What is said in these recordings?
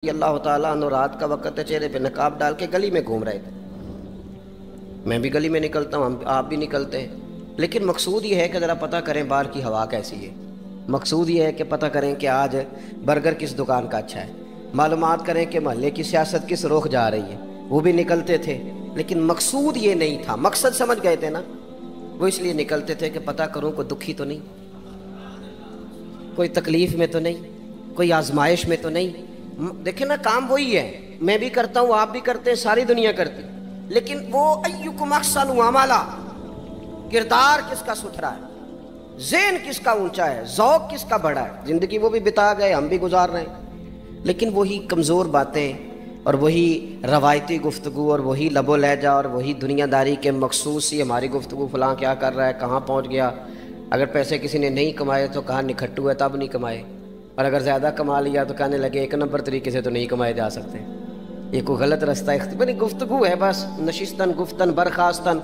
اللہ تعالیٰ عنہ رات کا وقت ہے، چہرے پہ نقاب ڈال کے گلی میں گھوم رہے تھے۔ میں بھی گلی میں نکلتا ہوں، آپ بھی نکلتے ہیں، لیکن مقصود یہ ہے کہ ذرا پتہ کریں باہر کی ہوا کیسی ہے۔ مقصود یہ ہے کہ پتہ کریں کہ آج برگر کس دکان کا اچھا ہے، معلومات کریں کہ محلے کی سیاست کس رخ جا رہی ہے۔ وہ بھی نکلتے تھے، لیکن مقصود یہ نہیں تھا۔ مقصد سمجھ گئے تھے نا، وہ اس لیے نکلتے تھے کہ پتہ کروں کوئی دکھی تو نہیں، کوئی تکلیف میں تو نہیں، کوئی آزمائش میں تو نہیں۔ دیکھیں نا، کام وہی ہے، میں بھی کرتا ہوں، آپ بھی کرتے ہیں، ساری دنیا کرتی، لیکن وہ ایکم احسن عملا، کردار کس کا ستھرا ہے، ذہن کس کا اونچا ہے، ذوق کس کا بڑا ہے۔ زندگی وہ بھی بتا گئے، ہم بھی گزار رہے ہیں، لیکن وہی کمزور باتیں اور وہی روایتی گفتگو اور وہی لب و لہجہ اور وہی دنیا داری کے مخصوص سی ہماری گفتگو، فلاں کیا کر رہا ہے، کہاں پہنچ گیا۔ اگر پیسے کسی نے نہیں کمائے تو کہاں نکھٹو ہے تب نہیں کمائے، اور اگر زیادہ کما لیا تو کہنے لگے ایک نمبر طریقے سے تو نہیں کمائے جا سکتے، یہ کوئی غلط رستہ بنی گفتگو ہے بس، نشستن گفتن برخاستن۔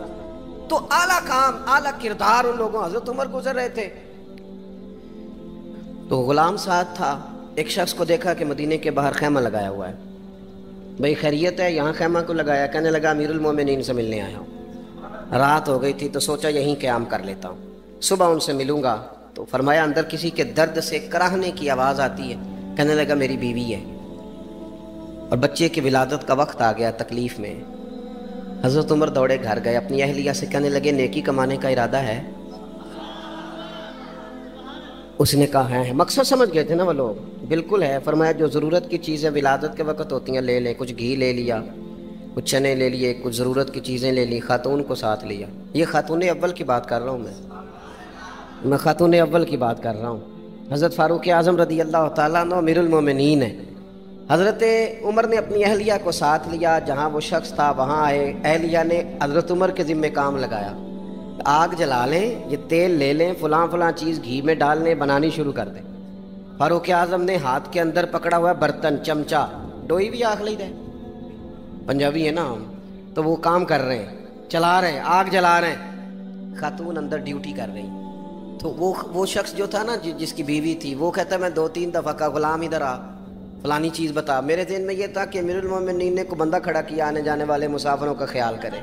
تو اعلیٰ کام، اعلیٰ کردار ان لوگوں، حضرت عمر گزر رہے تھے تو غلام ساتھ تھا، ایک شخص کو دیکھا کہ مدینے کے باہر خیمہ لگایا ہوا ہے۔ بھئی خیریت ہے، یہاں خیمہ کو لگایا؟ کہنے لگا امیر المومنین سے ملنے آیا ہوں، رات ہو گئی تھی تو سوچا یہیں قیام کر لیتا ہوں، صبح ان سے ملوں گا۔ تو فرمایا اندر کسی کے درد سے کراہنے کی آواز آتی ہے۔ کہنے لگا میری بیوی ہے اور بچے کی ولادت کا وقت آ گیا، تکلیف میں۔ حضرت عمر دوڑے گھر گئے، اپنی اہلیہ سے کہنے لگے نیکی کمانے کا ارادہ ہے؟ اس نے کہا ہے۔ مقصد سمجھ گئے تھے نا وہ لوگ، بالکل ہے۔ فرمایا جو ضرورت کی چیزیں ولادت کے وقت ہوتی ہیں لے لیں، کچھ گھی لے لیا، کچھ چنے لے لیے، کچھ ضرورت کی چیزیں لے لی، خاتون کو ساتھ لیا۔ یہ خاتون اول کی بات کر رہا ہوں میں خاتون اول کی بات کر رہا ہوں۔ حضرت فاروق اعظم رضی اللہ تعالیٰ عنہ امیر المومنین ہیں۔ حضرت عمر نے اپنی اہلیہ کو ساتھ لیا، جہاں وہ شخص تھا وہاں آئے، اہلیہ نے حضرت عمر کے ذمہ کام لگایا، آگ جلا لیں، یہ تیل لے لیں، فلاں فلاں چیز گھی میں ڈال لیں، بنانی شروع کر دیں۔ فاروق اعظم نے ہاتھ کے اندر پکڑا ہوا برتن، چمچہ، ڈوئی بھی آخ لی دے، پنجابی ہے نا ہم، تو وہ کام کر رہے ہیں، چلا رہے ہیں، آگ جلا رہے ہیں، خاتون اندر ڈیوٹی کر رہی ہیں۔ تو وہ شخص جو تھا نا جس کی بیوی تھی، وہ کہتا ہے میں 2-3 دفعہ کا غلام ادھر آ، فلانی چیز بتا۔ میرے ذہن میں یہ تھا کہ امیر المومنین نے کو بندہ کھڑا کیا آنے جانے والے مسافروں کا خیال کرے۔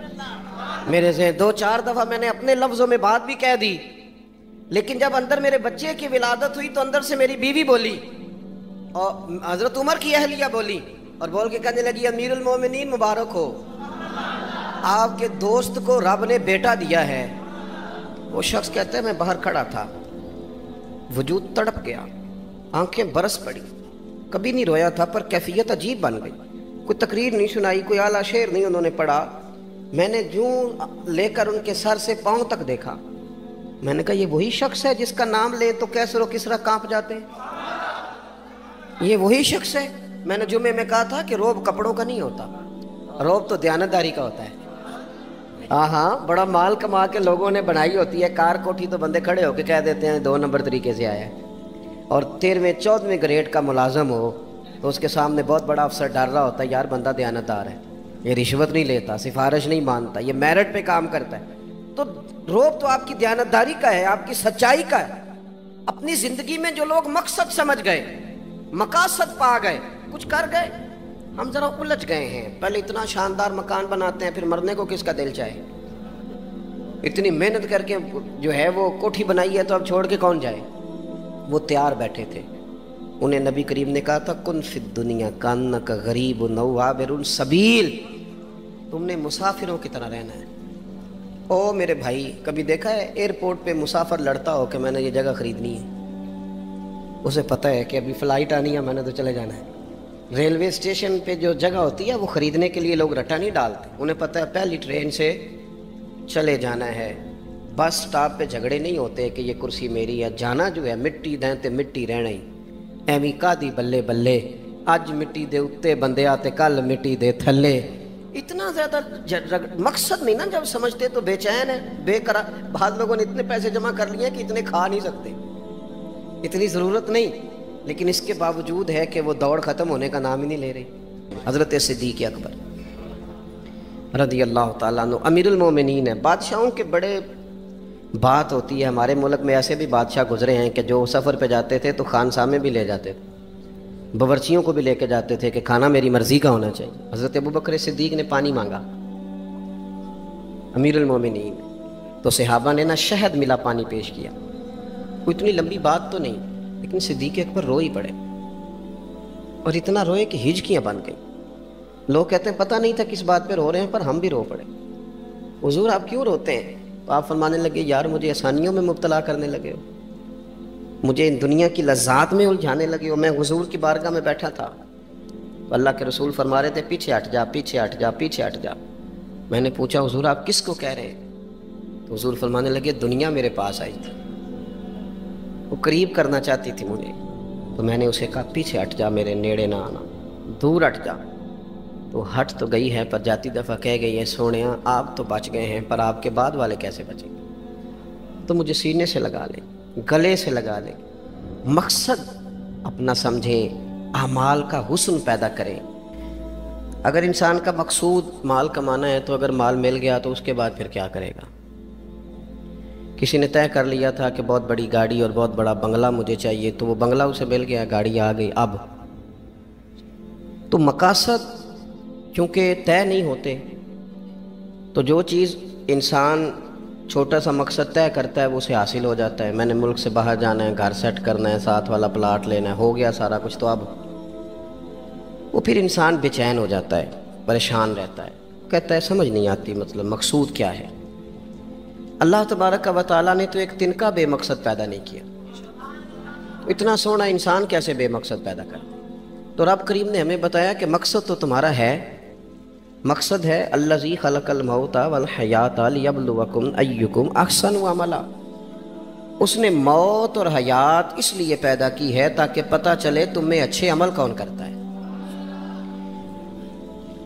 میرے ذہن 2-4 دفعہ میں نے اپنے لفظوں میں بات بھی کہہ دی، لیکن جب اندر میرے بچے کی ولادت ہوئی تو اندر سے میری بیوی بولی اور حضرت عمر کی اہلیہ بولی اور بول کے کہنے لگی امیر المومنین مبارک ہو، آپ کے دوست کو رب نے بیٹا دیا ہے۔ وہ شخص کہتا ہے میں باہر کھڑا تھا، وجود تڑپ گیا، آنکھیں برس پڑی، کبھی نہیں رویا تھا پر کیفیت عجیب بن گئی۔ کوئی تقریر نہیں سنائی، کوئی اعلیٰ شعر نہیں انہوں نے پڑھا، میں نے جوں لے کر ان کے سر سے پاؤں تک دیکھا۔ میں نے کہا یہ وہی شخص ہے جس کا نام لیں تو کیسر و کسرا کانپ جاتے ہیں، یہ وہی شخص ہے۔ میں نے جمعے میں کہا تھا کہ روب کپڑوں کا نہیں ہوتا، روب تو دیانتداری کا ہوتا ہے۔ ہاں بڑا مال کما کے لوگوں نے بنائی ہوتی ہے کار کوٹھی، تو بندے کھڑے ہو کے کہہ دیتے ہیں 2 نمبر طریقے سے آیا ہے۔ اور 13ویں-14ویں گریڈ کا ملازم ہو تو اس کے سامنے بہت بڑا افسر ڈر رہا ہوتا ہے، یار بندہ دیانتدار ہے، یہ رشوت نہیں لیتا، سفارش نہیں مانتا، یہ میرٹ پہ کام کرتا ہے۔ تو روب تو آپ کی دیانتداری کا ہے، آپ کی سچائی کا ہے۔ اپنی زندگی میں جو لوگ مقصد سمجھ گئے، مقاصد پا گئے، کچھ کر گئے، ہم ذرا الجھ گئے ہیں۔ پہلے اتنا شاندار مکان بناتے ہیں، پھر مرنے کو کس کا دل چاہے؟ اتنی محنت کر کے جو ہے وہ کوٹھی بنائی ہے تو اب چھوڑ کے کون جائے؟ وہ تیار بیٹھے تھے، انہیں نبی کریم نے کہا تھا کن فی الدنیا کانک غریب او عابر السبیل، تم نے مسافروں کی طرح رہنا ہے۔ او میرے بھائی، کبھی دیکھا ہے ایئرپورٹ پہ مسافر لڑتا ہو کہ میں نے یہ جگہ خریدنی ہے؟ اسے پتہ ہے کہ ابھی فلائٹ آنی ہے، میں نے تو چلے جانا ہے۔ ریلوے اسٹیشن پہ جو جگہ ہوتی ہے وہ خریدنے کے لیے لوگ رٹا نہیں ڈالتے، انہیں پتہ ہے پہلی ٹرین سے چلے جانا ہے۔ بس سٹاپ پہ جھگڑے نہیں ہوتے کہ یہ کرسی میری ہے، جانا جو ہے مٹی دیں تے مٹی رہنا ہی، ایویں کادی بلے بلے، اج مٹی دے اتے بندے آتے کل مٹی دے تھلے۔ اتنا زیادہ مقصد نہیں نا جب سمجھتے تو بے چین ہے، بے قرار۔ بعض لوگوں نے اتنے پیسے جمع کر لیے کہ اتنے کھا نہیں سکتے، اتنی ضرورت نہیں، لیکن اس کے باوجود ہے کہ وہ دوڑ ختم ہونے کا نام ہی نہیں لے رہی۔ حضرت صدیق اکبر رضی اللہ تعالیٰ عنہ امیر المومنین ہے۔ بادشاہوں کے بڑے بات ہوتی ہے، ہمارے ملک میں ایسے بھی بادشاہ گزرے ہیں کہ جو سفر پہ جاتے تھے تو خانسامے بھی لے جاتے تھے، باورچیوں کو بھی لے کے جاتے تھے کہ کھانا میری مرضی کا ہونا چاہیے۔ حضرت ابوبکر صدیق نے پانی مانگا، امیر المومنین، تو صحابہ نے نا شہد ملا پانی پیش کیا۔ کوئی اتنی لمبی بات تو نہیں، لیکن صدیق اکبر رو ہی پڑے، اور اتنا روئے کہ ہجکیاں بن گئیں۔ لوگ کہتے ہیں پتہ نہیں تھا کس بات پہ رو رہے ہیں، پر ہم بھی رو پڑے۔ حضور آپ کیوں روتے ہیں؟ تو آپ فرمانے لگے یار مجھے آسانیوں میں مبتلا کرنے لگے ہو، مجھے ان دنیا کی لذات میں الجھانے لگے ہو۔ میں حضور کی بارگاہ میں بیٹھا تھا تو اللہ کے رسول فرما رہے تھے پیچھے ہٹ جا، پیچھے ہٹ جا، پیچھے ہٹ جا۔ میں نے پوچھا حضور آپ کس کو کہہ رہے ہیں؟ تو حضور فرمانے لگے دنیا میرے پاس آئی تھی، وہ قریب کرنا چاہتی تھی مجھے، تو میں نے اسے کہا پیچھے ہٹ جا، میرے نیڑے نہ آنا، دور ہٹ جا۔ تو ہٹ تو گئی ہے، پر جاتی دفعہ کہہ گئی ہے سونیاں آپ تو بچ گئے ہیں، پر آپ کے بعد والے کیسے بچیں گے؟ تو مجھے سینے سے لگا لیں، گلے سے لگا لیں، مقصد اپنا سمجھیں، اعمال کا حسن پیدا کریں۔ اگر انسان کا مقصود مال کمانا ہے تو اگر مال مل گیا تو اس کے بعد پھر کیا کرے گا؟ کسی نے طے کر لیا تھا کہ بہت بڑی گاڑی اور بہت بڑا بنگلہ مجھے چاہیے، تو وہ بنگلہ اسے مل گیا، گاڑی آ گئی۔ اب تو مقاصد کیونکہ طے نہیں ہوتے، تو جو چیز انسان چھوٹا سا مقصد طے کرتا ہے وہ اسے حاصل ہو جاتا ہے۔ میں نے ملک سے باہر جانا ہے، گھر سیٹ کرنا ہے، ساتھ والا پلاٹ لینا ہے، ہو گیا سارا کچھ، تو اب وہ پھر انسان بے چین ہو جاتا ہے، پریشان رہتا ہے، کہتا ہے سمجھ نہیں آتی مطلب مقصود کیا ہے۔ اللہ تبارک و تعالیٰ نے تو ایک تنکا بے مقصد پیدا نہیں کیا، اتنا سونا انسان کیسے بے مقصد پیدا کرتا؟ تو رب کریم نے ہمیں بتایا کہ مقصد تو تمہارا ہے، مقصد ہے الذی خلق الموت والحیات لیبلوکم ایکم احسن عملا۔ اس نے موت اور حیات اس لیے پیدا کی ہے تاکہ پتہ چلے تم میں اچھے عمل کون کرتا ہے،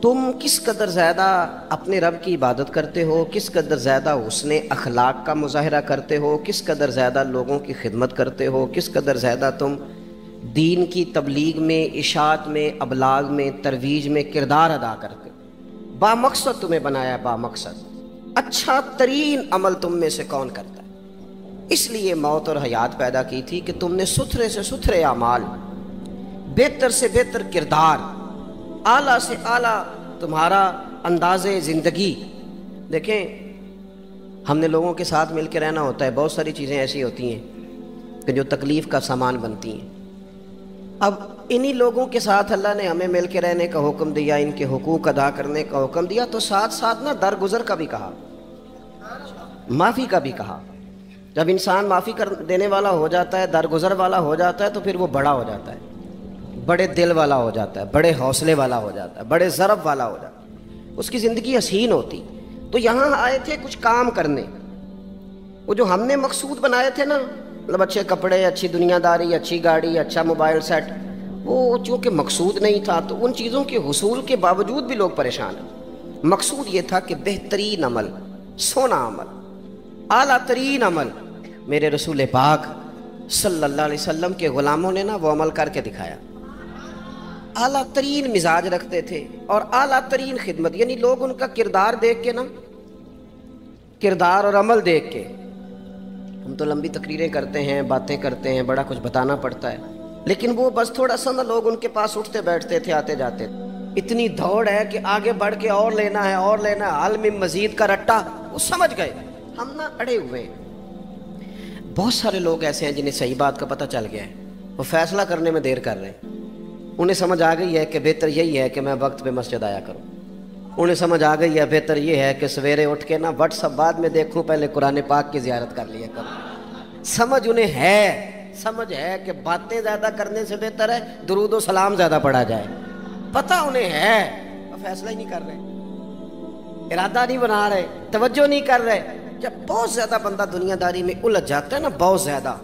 تم کس قدر زیادہ اپنے رب کی عبادت کرتے ہو، کس قدر زیادہ حسن اخلاق کا مظاہرہ کرتے ہو، کس قدر زیادہ لوگوں کی خدمت کرتے ہو، کس قدر زیادہ تم دین کی تبلیغ میں، اشاعت میں، ابلاغ میں، ترویج میں کردار ادا کرتے ہو۔ با مقصد تمہیں بنایا ہے، با مقصد اچھا ترین عمل تم میں سے کون کرتا ہے، اس لیے موت اور حیات پیدا کی تھی کہ تم نے ستھرے سے ستھرے اعمال، بہتر سے بہتر کردار، اعلیٰ سے اعلیٰ تمہارا انداز زندگی۔ دیکھیں ہم نے لوگوں کے ساتھ مل کے رہنا ہوتا ہے، بہت ساری چیزیں ایسی ہوتی ہیں کہ جو تکلیف کا سامان بنتی ہیں۔ اب انہی لوگوں کے ساتھ اللہ نے ہمیں مل کے رہنے کا حکم دیا، ان کے حقوق ادا کرنے کا حکم دیا، تو ساتھ ساتھ نا درگزر کا بھی کہا، معافی کا بھی کہا۔ جب انسان معافی کر دینے والا ہو جاتا ہے، درگزر والا ہو جاتا ہے، تو پھر وہ بڑا ہو جاتا ہے، بڑے دل والا ہو جاتا ہے، بڑے حوصلے والا ہو جاتا ہے، بڑے ضرب والا ہو جاتا ہے، اس کی زندگی حسین ہوتی۔ تو یہاں آئے تھے کچھ کام کرنے، وہ جو ہم نے مقصود بنائے تھے نا، مطلب اچھے کپڑے، اچھی دنیا داری، اچھی گاڑی، اچھا موبائل سیٹ، وہ چونکہ مقصود نہیں تھا تو ان چیزوں کے حصول کے باوجود بھی لوگ پریشان ہیں۔ مقصود یہ تھا کہ بہترین عمل، سونا عمل، اعلیٰ ترین عمل میرے رسول پاک صلی اللہ علیہ وسلم کے غلاموں نے نا وہ عمل کر کے دکھایا۔ اعلیٰ ترین مزاج رکھتے تھے اور اعلیٰ ترین خدمت، یعنی لوگ ان کا کردار دیکھ کے نا، کردار اور عمل دیکھ کے، ہم تو لمبی تقریریں کرتے ہیں، باتیں کرتے ہیں، بڑا کچھ بتانا پڑتا ہے، لیکن وہ بس تھوڑا سا نا لوگ ان کے پاس اٹھتے بیٹھتے تھے، آتے جاتے تھے۔ اتنی دوڑ ہے کہ آگے بڑھ کے اور لینا ہے، اور لینا ہے، حال میں مزید کا رٹا، وہ سمجھ گئے، ہم نا اڑے ہوئے ہیں۔ بہت سارے لوگ ایسے ہیں جنہیں صحیح بات کا پتہ چل گیا ہے، وہ فیصلہ کرنے میں دیر کر رہے ہیں، انہیں سمجھ آ گئی ہے کہ بہتر یہی ہے کہ میں وقت پہ مسجد آیا کروں، انہیں سمجھ آ گئی ہے بہتر یہ ہے کہ سویرے اٹھ کے نا واٹس ایپ بعد میں دیکھوں، پہلے قرآن پاک کی زیارت کر لیا کروں۔ سمجھ انہیں ہے، سمجھ ہے کہ باتیں زیادہ کرنے سے بہتر ہے درود و سلام زیادہ پڑھا جائے، پتہ انہیں ہے، فیصلہ ہی نہیں کر رہے، ارادہ نہیں بنا رہے، توجہ نہیں کر رہے۔ جب بہت زیادہ بندہ دنیا داری میں الجھ جاتا ہے نا، بہت زیادہ،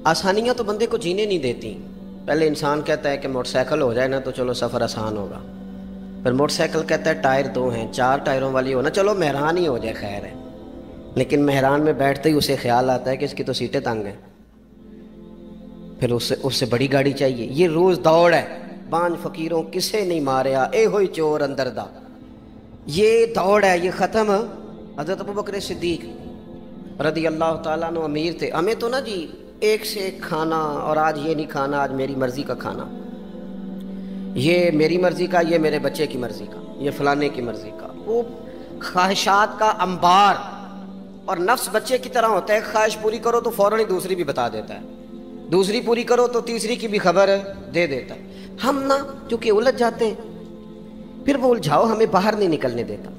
آسانیاں تو بندے کو جینے نہیں دیتی۔ پہلے انسان کہتا ہے کہ موٹر سائیکل ہو جائے نا تو چلو سفر آسان ہوگا، پھر موٹر سائیکل کہتا ہے ٹائر 2 ہیں، 4 ٹائروں والی ہونا، چلو مہران ہی ہو جائے خیر ہے، لیکن مہران میں بیٹھتے ہی اسے خیال آتا ہے کہ اس کی تو سیٹیں تنگ ہیں، پھر اس سے بڑی گاڑی چاہیے۔ یہ روز دوڑ ہے، بانج فقیروں کسے نہیں ماریا، اے ہوئی چور اندر دا، یہ دوڑ ہے، یہ ختم۔ حضرت ابوبکر صدیق رضی اللہ تعالیٰ عنہ امیر تھے، ہمیں تو نا جی ایک سے ایک کھانا، اور آج یہ نہیں کھانا، آج میری مرضی کا کھانا، یہ میری مرضی کا، یہ میرے بچے کی مرضی کا، یہ فلانے کی مرضی کا، وہ خواہشات کا انبار۔ اور نفس بچے کی طرح ہوتا ہے، خواہش پوری کرو تو فوراً ہی دوسری بھی بتا دیتا ہے، دوسری پوری کرو تو تیسری کی بھی خبر دے دیتا ہے۔ ہم نا چونکہ الجھ جاتے ہیں، پھر وہ الجھاؤ ہمیں باہر نہیں نکلنے دیتا۔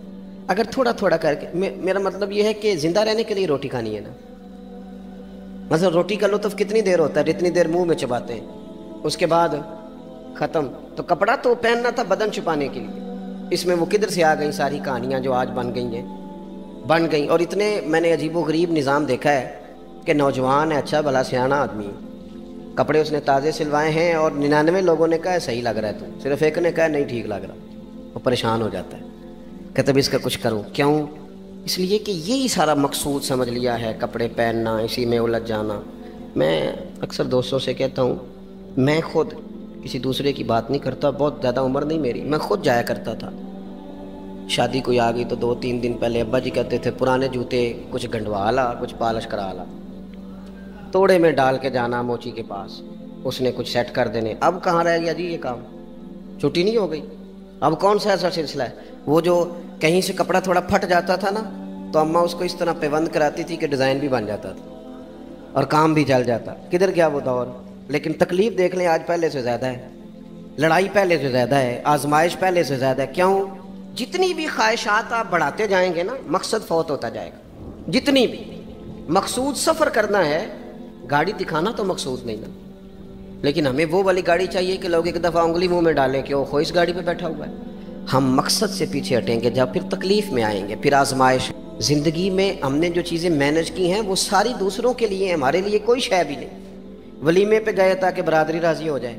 اگر تھوڑا تھوڑا کر کے، میرا مطلب یہ ہے کہ زندہ رہنے کے لیے روٹی کھانی ہے نا۔ مثلا روٹی کا لطف کتنی دیر ہوتا ہے، جتنی دیر منہ میں چباتے ہیں، اس کے بعد ختم۔ تو کپڑا تو پہننا تھا بدن چھپانے کے لیے، اس میں وہ کدھر سے آ گئیں ساری کہانیاں جو آج بن گئیں۔ اور اتنے میں نے عجیب و غریب نظام دیکھا ہے کہ نوجوان ہے، اچھا بھلا سیاںا آدمی ہے، کپڑے اس نے تازے سلوائے ہیں، اور 99 لوگوں نے کہا ہے صحیح لگ رہا ہے، تو صرف ایک نے کہا نہیں ٹھیک لگ رہا، وہ پریشان ہو جاتا ہے، کہتا بھی اس کا کچھ کروں۔ کیوں؟ اس لیے کہ یہی سارا مقصود سمجھ لیا ہے، کپڑے پہننا، اسی میں الجھ جانا۔ میں اکثر دوستوں سے کہتا ہوں، میں خود کسی دوسرے کی بات نہیں کرتا، بہت زیادہ عمر نہیں میری، میں خود جایا کرتا تھا، شادی کوئی آ گئی تو 2-3 دن پہلے ابا جی کہتے تھے پرانے جوتے کچھ گنڈوا لا، کچھ پالش کرا لا، توڑے میں ڈال کے جانا موچی کے پاس، اس نے کچھ سیٹ کر دینے۔ اب کہاں رہ گیا جی یہ کام، چھٹی نہیں ہو گئی، اب کون سا ایسا سلسلہ ہے؟ وہ جو کہیں سے کپڑا تھوڑا پھٹ جاتا تھا نا، تو اماں اس کو اس طرح پیوند کراتی تھی کہ ڈیزائن بھی بن جاتا تھا اور کام بھی چل جاتا۔ کدھر گیا وہ دور؟ لیکن تکلیف دیکھ لیں آج پہلے سے زیادہ ہے، لڑائی پہلے سے زیادہ ہے، آزمائش پہلے سے زیادہ ہے۔ کیوں؟ جتنی بھی خواہشات آپ بڑھاتے جائیں گے نا، مقصد فوت ہوتا جائے گا۔ جتنی بھی مقصود سفر کرنا ہے، گاڑی دکھانا تو مقصود نہیں نا، لیکن ہمیں وہ والی گاڑی چاہیے کہ لوگ ایک دفعہ انگلی منہ میں ڈالیں کہ وہ اس گاڑی پہ بیٹھا ہوا ہے۔ ہم مقصد سے پیچھے ہٹیں گے جب پھر تکلیف میں آئیں گے، پھر آزمائش۔ زندگی میں ہم نے جو چیزیں مینج کی ہیں وہ ساری دوسروں کے لیے ہیں، ہمارے لیے کوئی شے بھی نہیں۔ ولیمے پہ گئے تاکہ برادری راضی ہو جائے،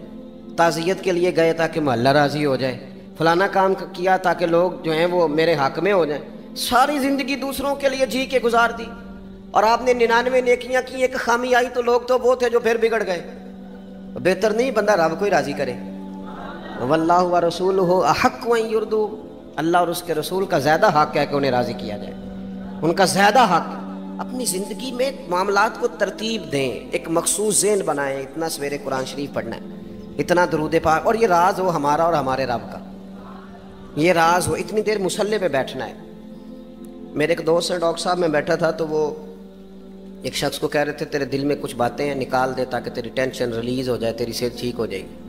تعزیت کے لیے گئے تاکہ محلہ راضی ہو جائے، فلانا کام کیا تاکہ لوگ جو ہیں وہ میرے حق میں ہو جائیں۔ ساری زندگی دوسروں کے لیے جی کے گزار دی، اور آپ نے 99 نیکیاں کی، ایک خامی آئی تو لوگ تو وہ تھے جو پھر بگڑ گئے۔ بہتر نہیں بندہ رب کو ہی راضی کرے۔ واللہ ورسولہ احق ان یرضوا، اللہ اور اس کے رسول کا زیادہ حق ہے کہ انہیں راضی کیا جائے، ان کا زیادہ حق۔ اپنی زندگی میں معاملات کو ترتیب دیں، ایک مخصوص ذہن بنائیں، اتنا سویرے قرآن شریف پڑھنا ہے، اتنا درود پاک، اور یہ راز ہو ہمارا اور ہمارے رب کا، یہ راز ہو، اتنی دیر مصلی پہ بیٹھنا ہے۔ میرے ایک دوست ہیں ڈاکٹر صاحب، میں بیٹھا تھا تو وہ ایک شخص کو کہہ رہے تھے تیرے دل میں کچھ باتیں ہیں نکال دے تاکہ تیری ٹینشن ریلیز ہو جائے، تیری صحت ٹھیک ہو جائے گی۔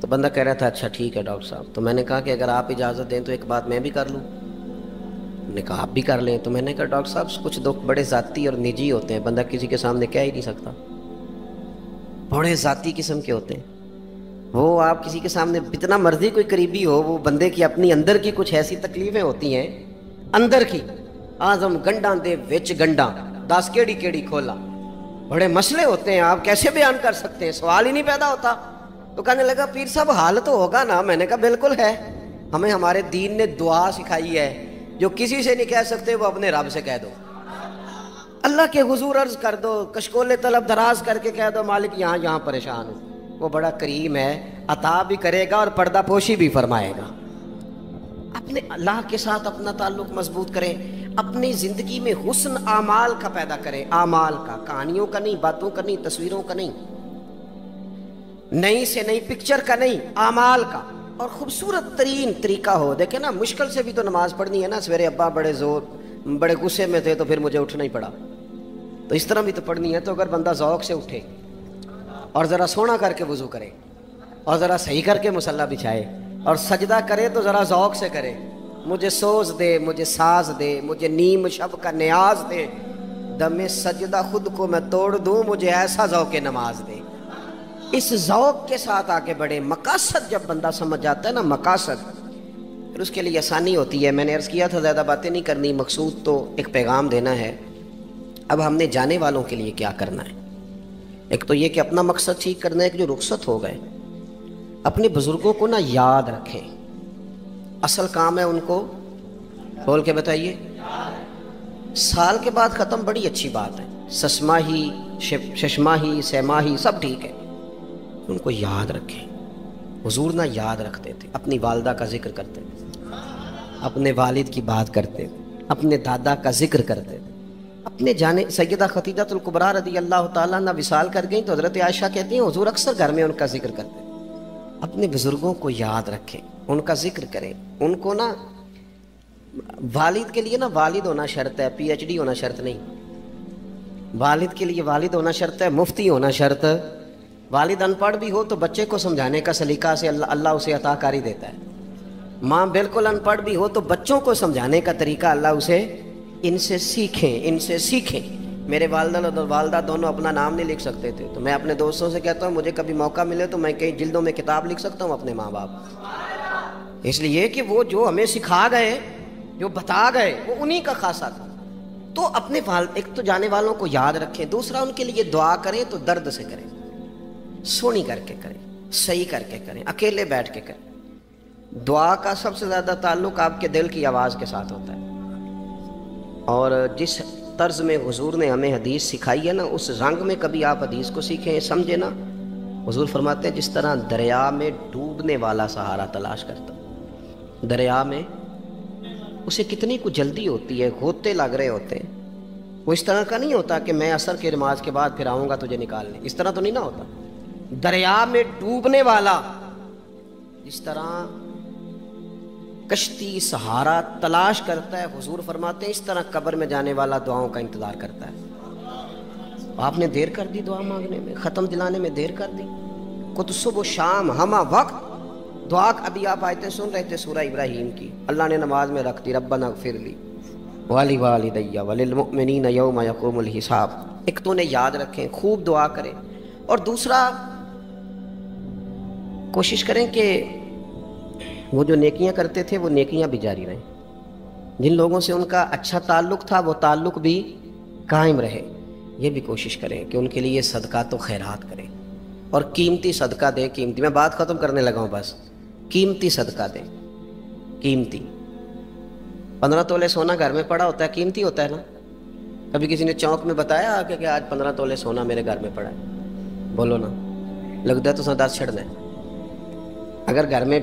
تو بندہ کہہ رہا تھا اچھا ٹھیک ہے ڈاکٹر صاحب۔ تو میں نے کہا کہ اگر آپ اجازت دیں تو ایک بات میں بھی کر لوں؟ نے کہا آپ بھی کر لیں۔ تو میں نے کہا ڈاکٹر صاحب کچھ دکھ بڑے ذاتی اور نجی ہوتے ہیں، بندہ کسی کے سامنے کہہ ہی نہیں سکتا، بڑے ذاتی قسم کے ہوتے ہیں، وہ آپ کسی کے سامنے جتنا مرضی کوئی قریبی ہو، وہ بندے کی اپنی اندر کی کچھ ایسی تکلیفیں ہوتی ہیں اندر کی، آزم گنڈاں دے وچ گنڈاں 10 کیڑی کھولا، بڑے مسئلے ہوتے ہیں، آپ کیسے بیان کر سکتے ہیں، سوال ہی نہیں پیدا ہوتا۔ تو کہنے لگا پیر صاحب حال تو ہوگا نا؟ میں نے کہا بالکل ہے، ہمیں ہمارے دین نے دعا سکھائی ہے، جو کسی سے نہیں کہہ سکتے وہ اپنے رب سے کہہ دو، اللہ کے حضور عرض کر دو، کشکول طلب دراز کر کے کہہ دو مالک یہاں پریشان ہوں، وہ بڑا کریم ہے، عطا بھی کرے گا اور پردہ پوشی بھی فرمائے گا۔ اپنے اللہ کے ساتھ اپنا تعلق مضبوط کریں، اپنی زندگی میں حسن اعمال کا پیدا کریں، اعمال کا، کہانیوں کا نہیں، باتوں کا نہیں، تصویروں کا نہیں، نئی سے نئی پکچر کا نہیں، اعمال کا۔ اور خوبصورت ترین طریقہ ہو، دیکھیں نا مشکل سے بھی تو نماز پڑھنی ہے نا، سویرے ابا بڑے غصے میں تھے تو پھر مجھے اٹھنا ہی پڑا، تو اس طرح بھی تو پڑھنی ہے۔ تو اگر بندہ ذوق سے اٹھے اور ذرا سونا کر کے وضو کرے اور ذرا صحیح کر کے مصلی بچھائے اور سجدہ کرے تو ذرا ذوق سے کرے، مجھے سوز دے، مجھے ساز دے، مجھے نیم شب کا نیاز دے، دم سجدہ خود کو میں توڑ دوں، مجھے ایسا ذوق نماز دے۔ اس ذوق کے ساتھ آگے بڑھے، مقاصد جب بندہ سمجھ جاتا ہے نا، مقاصد، پھر اس کے لیے آسانی ہوتی ہے۔ میں نے عرض کیا تھا زیادہ باتیں نہیں کرنی، مقصود تو ایک پیغام دینا ہے۔ اب ہم نے جانے والوں کے لیے کیا کرنا ہے؟ ایک تو یہ کہ اپنا مقصد ٹھیک کرنا ہے کہ جو رخصت ہو گئے، اپنے بزرگوں کو نا یاد رکھیں، اصل کام ہے ان کو کھول کے بتائیے۔ سال کے بعد ختم بڑی اچھی بات ہے، سسماہی ششماہی سیماہی سب ٹھیک ہے، ان کو یاد رکھیں۔ حضور نہ یاد رکھتے تھے، اپنی والدہ کا ذکر کرتے تھے، اپنے والد کی بات کرتے تھے، اپنے دادا کا ذکر کرتے تھے، اپنے جانے سیدہ خدیجہ الکبریٰ رضی اللہ تعالیٰ عنہ وصال کر گئیں تو حضرت عائشہ کہتی ہیں حضور اکثر گھر میں ان کا ذکر کرتے ہیں۔ اپنے بزرگوں کو یاد رکھیں، ان کا ذکر کریں، ان کو نا والد کے لیے نا والد ہونا شرط ہے، پی ایچ ڈی ہونا شرط نہیں۔ والد کے لیے والد ہونا شرط ہے، مفتی ہونا شرط۔ والد ان پڑھ بھی ہو تو بچے کو سمجھانے کا سلیقہ سے اللہ اسے عطا کاری دیتا ہے۔ ماں بالکل ان پڑھ بھی ہو تو بچوں کو سمجھانے کا طریقہ اللہ اسے ان سے سیکھیں۔ میرے والدہ اور والدہ دونوں اپنا نام نہیں لکھ سکتے تھے، تو میں اپنے دوستوں سے کہتا ہوں مجھے کبھی موقع ملے تو میں کئی جلدوں میں کتاب لکھ سکتا ہوں اپنے ماں باپ، اس لیے کہ وہ جو ہمیں سکھا گئے، جو بتا گئے، وہ انہی کا خاصہ تھا۔ تو اپنے ایک تو جانے والوں کو یاد رکھیں، دوسرا ان کے لیے دعا کریں تو درد سے کریں، سونی کر کے کریں، صحیح کر کے کریں، اکیلے بیٹھ کے کریں۔ دعا کا سب سے زیادہ تعلق آپ کے دل کی آواز کے ساتھ ہوتا ہے، اور جس طرز میں حضور نے ہمیں حدیث سکھائی ہے نا، اس رنگ میں کبھی آپ حدیث کو سیکھیں، سمجھیں نا۔ حضور فرماتے ہیں جس طرح دریا میں ڈوبنے والا سہارا تلاش کرتا، دریا میں اسے کتنی کو جلدی ہوتی ہے، غوطے لگ رہے ہوتے ہیں، وہ اس طرح کا نہیں ہوتا کہ میں عصر کی نماز کے بعد پھر آؤں گا تجھے نکالنے، اس طرح تو نہیں نہ ہوتا۔ دریا میں ڈوبنے والا جس طرح کشتی سہارا تلاش کرتا ہے، حضور فرماتے ہیں اس طرح قبر میں جانے والا دعاؤں کا انتظار کرتا ہے۔ آپ نے دیر کر دی دعا مانگنے میں، ختم دلانے میں دیر کر دی، کت صبح و شام ہمہ وقت دعا۔ ابھی آپ آیتیں سن رہے تھے سورہ ابراہیم کی، اللہ نے نماز میں رکھ دی، ربنا اغفر لی ولوالدی وللمؤمنین یوم یقوم الحساب۔ ایک تو انہیں یاد رکھیں، خوب دعا کریں، اور دوسرا کوشش کریں کہ وہ جو نیکیاں کرتے تھے وہ نیکیاں بھی جاری رہیں، جن لوگوں سے ان کا اچھا تعلق تھا وہ تعلق بھی قائم رہے۔ یہ بھی کوشش کریں کہ ان کے لیے صدقات و خیرات کریں، اور قیمتی صدقہ دیں۔ قیمتی، میں بات ختم کرنے لگا ہوں، بس قیمتی صدقہ دیں، قیمتی۔ 15 تولے سونا گھر میں پڑا ہوتا ہے، قیمتی ہوتا ہے نا۔ کبھی کسی نے چوک میں بتایا کہ آج 15 تولے سونا میرے گھر میں پڑا ہے؟ بولو نا، لگتا ہے تو 10 چھڑنا ہے۔ اگر گھر میں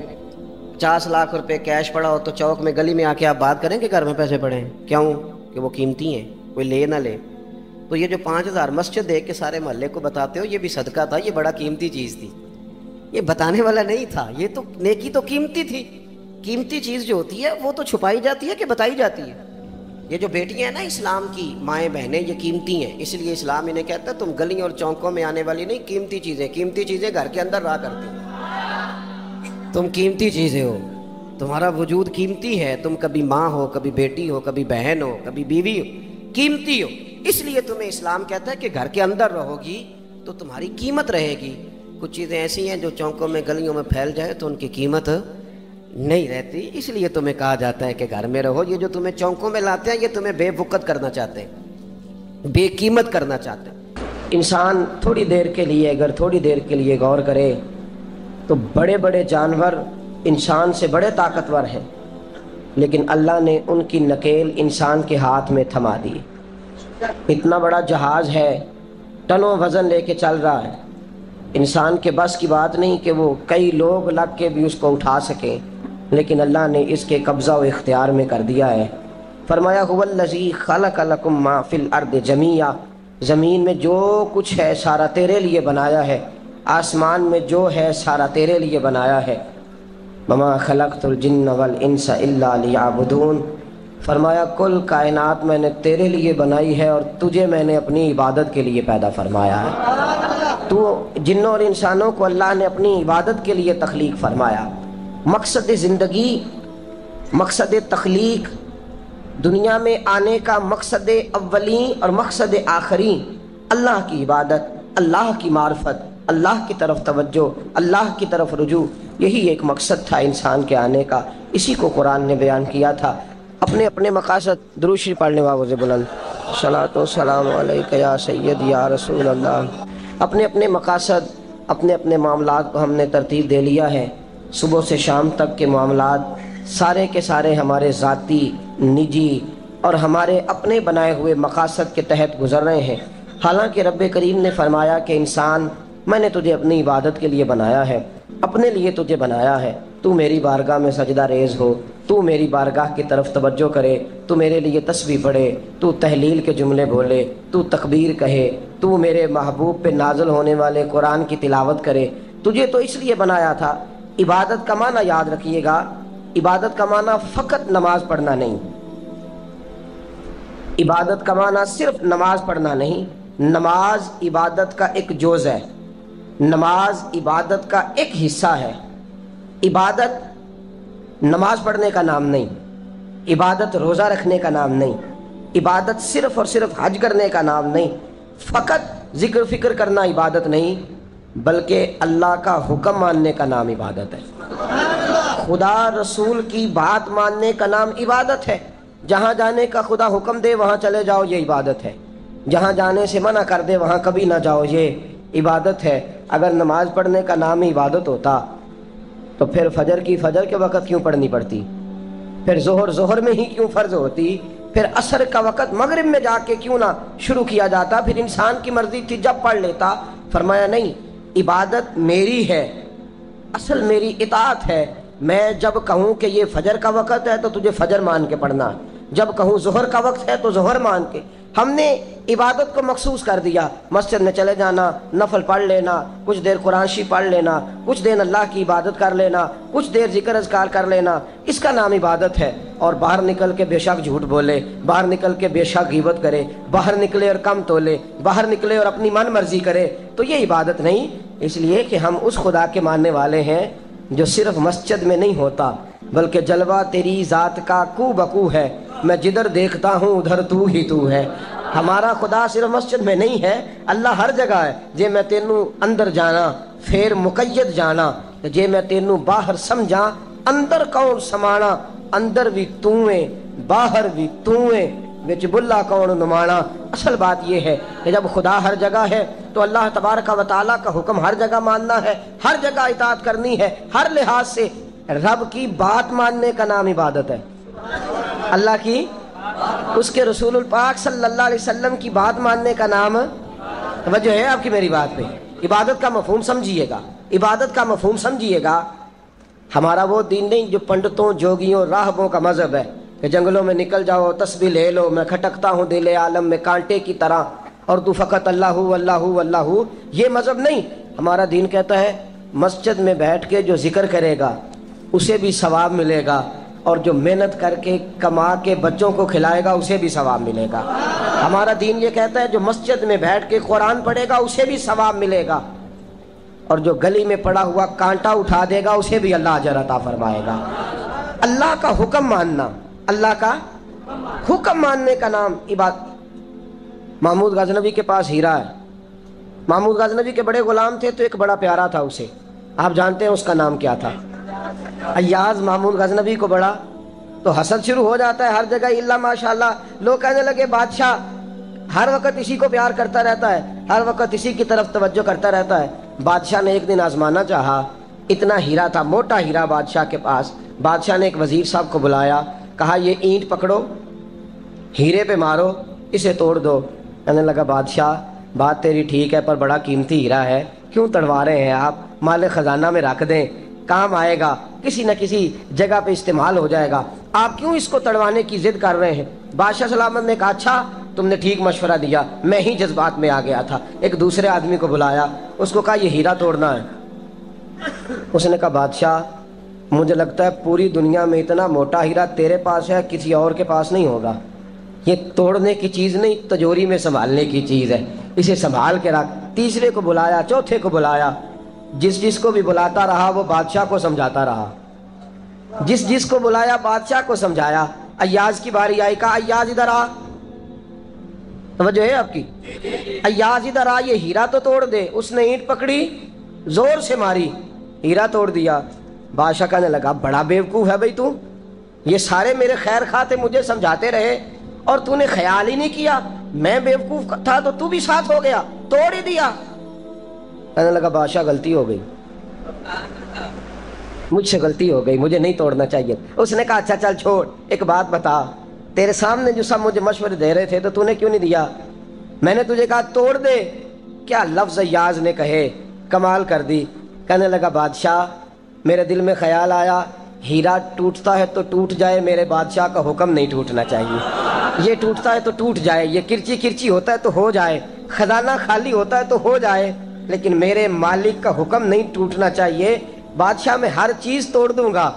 50 لاکھ روپے کیش پڑا ہو تو چوک میں گلی میں آ کے آپ بات کریں کہ گھر میں پیسے پڑے ہیں؟ کیوں؟ کہ وہ قیمتی ہیں، کوئی لے نہ لے۔ تو یہ جو 5000 مسجد دیکھ کے سارے محلے کو بتاتے ہو یہ بھی صدقہ تھا، یہ بڑا قیمتی چیز تھی، یہ بتانے والا نہیں تھا، یہ تو نیکی تو قیمتی تھی۔ قیمتی چیز جو ہوتی ہے وہ تو چھپائی جاتی ہے کہ بتائی جاتی ہے؟ یہ جو بیٹیاں ہیں نا اسلام کی، مائیں بہنیں، یہ قیمتی ہیں، اس لیے اسلام انہیں کہتا ہے تم گلیوں اور چوکوں میں آنے والی نہیں، قیمتی چیزیں گھر کے اندر رہا کرتی ہیں۔ تم قیمتی چیزیں ہو، تمہارا وجود قیمتی ہے، تم کبھی ماں ہو، کبھی بیٹی ہو، کبھی بہن ہو، کبھی بیوی ہو، قیمتی ہو، اس لیے تمہیں اسلام کہتا ہے کہ گھر کے اندر رہو گی تو تمہاری قیمت رہے گی۔ کچھ چیزیں ایسی ہیں جو چوکوں میں گلیوں میں پھیل جائے تو ان کی قیمت نہیں رہتی، اس لیے تمہیں کہا جاتا ہے کہ گھر میں رہو۔ یہ جو تمہیں چوکوں میں لاتے ہیں یہ تمہیں بے وقت کرنا چاہتے ہیں، بے قیمت کرنا چاہتے ہیں۔ انسان تھوڑی دیر کے لیے، اگر تھوڑی دیر کے لیے غور کرے تو بڑے بڑے جانور انسان سے بڑے طاقتور ہیں، لیکن اللہ نے ان کی نکیل انسان کے ہاتھ میں تھما دی۔ اتنا بڑا جہاز ہے، ٹنوں وزن لے کے چل رہا ہے، انسان کے بس کی بات نہیں کہ وہ کئی لوگ لگ کے بھی اس کو اٹھا سکیں، لیکن اللہ نے اس کے قبضہ و اختیار میں کر دیا ہے۔ فرمایا هو الذی خلق لکم ما فی الارض جمیعا، زمین میں جو کچھ ہے سارا تیرے لیے بنایا ہے، آسمان میں جو ہے سارا تیرے لیے بنایا ہے۔ وما خلقت الجن والانس الا لیعبدون، فرمایا کل کائنات میں نے تیرے لیے بنائی ہے اور تجھے میں نے اپنی عبادت کے لیے پیدا فرمایا ہے۔ تو جنوں اور انسانوں کو اللہ نے اپنی عبادت کے لیے تخلیق فرمایا۔ مقصد زندگی، مقصد تخلیق، دنیا میں آنے کا مقصد اولین اور مقصد آخرین اللہ کی عبادت، اللہ کی معرفت، اللہ کی طرف توجہ، اللہ کی طرف رجوع، یہی ایک مقصد تھا انسان کے آنے کا۔ اسی کو قرآن نے بیان کیا تھا۔ اپنے اپنے مقاصد، درود شریف پڑھنے والوں سے بلند صلاۃ و سلام علیک یا سید یا رسول اللہ۔ اپنے اپنے مقاصد، اپنے اپنے معاملات کو ہم نے ترتیب دے لیا ہے۔ صبح سے شام تک کے معاملات سارے کے سارے ہمارے ذاتی، نجی اور ہمارے اپنے بنائے ہوئے مقاصد کے تحت گزر رہے ہیں۔ حالانکہ رب کریم نے فرمایا کہ انسان، میں نے تجھے اپنی عبادت کے لیے بنایا ہے، اپنے لیے تجھے بنایا ہے، تو میری بارگاہ میں سجدہ ریز ہو، تو میری بارگاہ کی طرف توجہ کرے، تو میرے لیے تسبیح پڑھے، تو تحلیل کے جملے بولے، تو تکبیر کہے، تو میرے محبوب پہ نازل ہونے والے قرآن کی تلاوت کرے۔ تجھے تو اس لیے بنایا تھا۔ عبادت کا معنی یاد رکھیے گا، عبادت کا معنی فقط نماز پڑھنا نہیں، عبادت کا معنی صرف نماز پڑھنا نہیں، نماز عبادت کا ایک جز ہے، نماز عبادت کا ایک حصہ ہے۔ عبادت نماز پڑھنے کا نام نہیں، عبادت روزہ رکھنے کا نام نہیں، عبادت صرف اور صرف حج کرنے کا نام نہیں، فقط ذکر فکر کرنا عبادت نہیں، بلکہ اللہ کا حکم ماننے کا نام عبادت ہے۔ خدا رسول کی بات ماننے کا نام عبادت ہے۔ جہاں جانے کا خدا حکم دے وہاں چلے جاؤ، یہ عبادت ہے۔ جہاں جانے سے منع کر دے وہاں کبھی نہ جاؤ، یہ عبادت ہے۔ اگر نماز پڑھنے کا نام ہی عبادت ہوتا تو پھر فجر کی فجر کے وقت کیوں پڑھنی پڑتی، پھر ظہر میں ہی کیوں فرض ہوتی، پھر عصر کا وقت مغرب میں جا کے کیوں نہ شروع کیا جاتا، پھر انسان کی مرضی تھی جب پڑھ لیتا۔ فرمایا نہیں، عبادت میری ہے، اصل میری اطاعت ہے۔ میں جب کہوں کہ یہ فجر کا وقت ہے تو تجھے فجر مان کے پڑھنا، جب کہوں ظہر کا وقت ہے تو ظہر مان کے۔ ہم نے عبادت کو مخصوص کر دیا، مسجد میں چلے جانا، نفل پڑھ لینا، کچھ دیر قرآن شریف پڑھ لینا، کچھ دیر اللہ کی عبادت کر لینا، کچھ دیر ذکر اذکار کر لینا، اس کا نام عبادت ہے۔ اور باہر نکل کے بے شک جھوٹ بولے، باہر نکل کے بے شک غیبت کرے، باہر نکلے اور کم تولے، باہر نکلے اور اپنی من مرضی کرے، تو یہ عبادت نہیں۔ اس لیے کہ ہم اس خدا کے ماننے والے ہیں جو صرف مسجد میں نہیں ہوتا، بلکہ جلوہ تیری ذات کا کو بکو ہے، میں جدھر دیکھتا ہوں ادھر تو ہی تو ہے۔ ہمارا خدا صرف مسجد میں نہیں ہے، اللہ ہر جگہ ہے۔ جے میں تینوں اندر جانا پھر مقید جانا، جے میں تینوں باہر سمجھا اندر کون سمانا، اندر بھی تو ہے باہر بھی تو ہے، وچ بلا کون نمانا۔ اصل بات یہ ہے کہ جب خدا ہر جگہ ہے تو اللہ تبارک و تعالیٰ کا حکم ہر جگہ ماننا ہے، ہر جگہ اطاعت کرنی ہے، ہر لحاظ سے۔ رب کی بات ماننے کا نام عبادت ہے، اللہ کی، اس کے رسول الپاک صلی اللہ علیہ وسلم کی بات ماننے کا نام، توجہ ہے آپ کی میری بات پہ؟ عبادت کا مفہوم سمجھیے گا، عبادت کا مفہوم سمجھیے گا۔ ہمارا وہ دین نہیں جو پنڈتوں جوگیوں راہبوں کا مذہب ہے کہ جنگلوں میں نکل جاؤ تسبیح لے لو، میں کھٹکتا ہوں دل عالم میں کانٹے کی طرح اور تو فقط اللہ اللہ اللہ۔ یہ مذہب نہیں۔ ہمارا دین کہتا ہے مسجد میں بیٹھ کے جو ذکر کرے گا اسے بھی ثواب ملے گا، اور جو محنت کر کے کما کے بچوں کو کھلائے گا اسے بھی ثواب ملے گا۔ ہمارا دین یہ کہتا ہے جو مسجد میں بیٹھ کے قرآن پڑھے گا اسے بھی ثواب ملے گا، اور جو گلی میں پڑا ہوا کانٹا اٹھا دے گا اسے بھی اللہ اجر عطا فرمائے گا۔ اللہ کا حکم ماننا، اللہ کا حکم ماننے کا نام عبادت۔ محمود غزنوی کے پاس ہیرا ہے، محمود غزنوی کے بڑے غلام تھے تو ایک بڑا پیارا تھا اسے، آپ جانتے ہیں اس کا نام کیا تھا؟ ایاز۔ محمود غزنوی کو بڑا تو حسد شروع ہو جاتا ہے ہر جگہ، اللہ ماشاءاللہ۔ لوگ کہنے لگے بادشاہ ہر وقت اسی کو پیار کرتا رہتا ہے، ہر وقت اسی کی طرف توجہ کرتا رہتا ہے۔ بادشاہ نے ایک دن آزمانا چاہا، اتنا ہیرا تھا، موٹا ہیرا بادشاہ کے پاس۔ بادشاہ نے ایک وزیر صاحب کو بلایا، کہا یہ اینٹ پکڑو، ہیرے پہ مارو، اسے توڑ دو۔ کہنے لگا بادشاہ بات تیری ٹھیک ہے پر بڑا قیمتی ہیرا ہے، کیوں تڑوا رہے ہیں آپ؟ مال خزانہ میں رکھ دیں، کام آئے گا، کسی نہ کسی جگہ پہ استعمال ہو جائے گا، آپ کیوں اس کو تڑوانے کی ضد کر رہے ہیں؟ بادشاہ سلامت نے کہا اچھا تم نے ٹھیک مشورہ دیا، میں ہی جذبات میں آ گیا تھا۔ ایک دوسرے آدمی کو بلایا، اس کو کہا یہ ہیرا توڑنا ہے۔ اس نے کہا بادشاہ مجھے لگتا ہے پوری دنیا میں اتنا موٹا ہیرا تیرے پاس ہے، کسی اور کے پاس نہیں ہوگا، یہ توڑنے کی چیز نہیں تجوری میں سنبھالنے کی چیز ہے، اسے سنبھال کے رکھ۔ تیسرے کو بلایا، چوتھے کو بلایا، جس کو بھی بلاتا رہا وہ بادشاہ کو سمجھاتا رہا، جس کو بلایا بادشاہ کو سمجھایا۔ ایاز کی باری آئی، کہا ایاز ادھر آ، توجہ ہے آپ کی؟ ایاز ادھر آ، یہ ہیرا تو توڑ دے۔ اس نے اینٹ پکڑی، زور سے ماری، ہیرا توڑ دیا۔ بادشاہ کہنے لگا بڑا بیوقوف ہے بھائی تو، یہ سارے میرے خیر خواہ تھے مجھے سمجھاتے رہے اور تو نے خیال ہی نہیں کیا، میں بیوقوف تھا تو تو بھی ساتھ ہو گیا، توڑ ہی دیا۔ کہنے لگا بادشاہ غلطی ہو گئی، مجھ سے غلطی ہو گئی، مجھے نہیں توڑنا چاہیے۔ اس نے کہا اچھا چل چھوڑ، ایک بات بتا، تیرے سامنے جو سب مجھے مشورے دے رہے تھے تو نے کیوں نہیں دیا؟ میں نے تجھے کہا توڑ دے، کیا لفظ ایاز نے کہے، کمال کر دی۔ کہنے لگا بادشاہ میرے دل میں خیال آیا ہیرا ٹوٹتا ہے تو ٹوٹ جائے، میرے بادشاہ کا حکم نہیں ٹوٹنا چاہیے۔ یہ ٹوٹتا ہے تو ٹوٹ جائے، یہ کرچی کرچی ہوتا ہے تو ہو جائے، خزانہ خالی ہوتا ہے تو ہو جائے، لیکن میرے مالک کا حکم نہیں ٹوٹنا چاہیے۔ بادشاہ میں ہر چیز توڑ دوں گا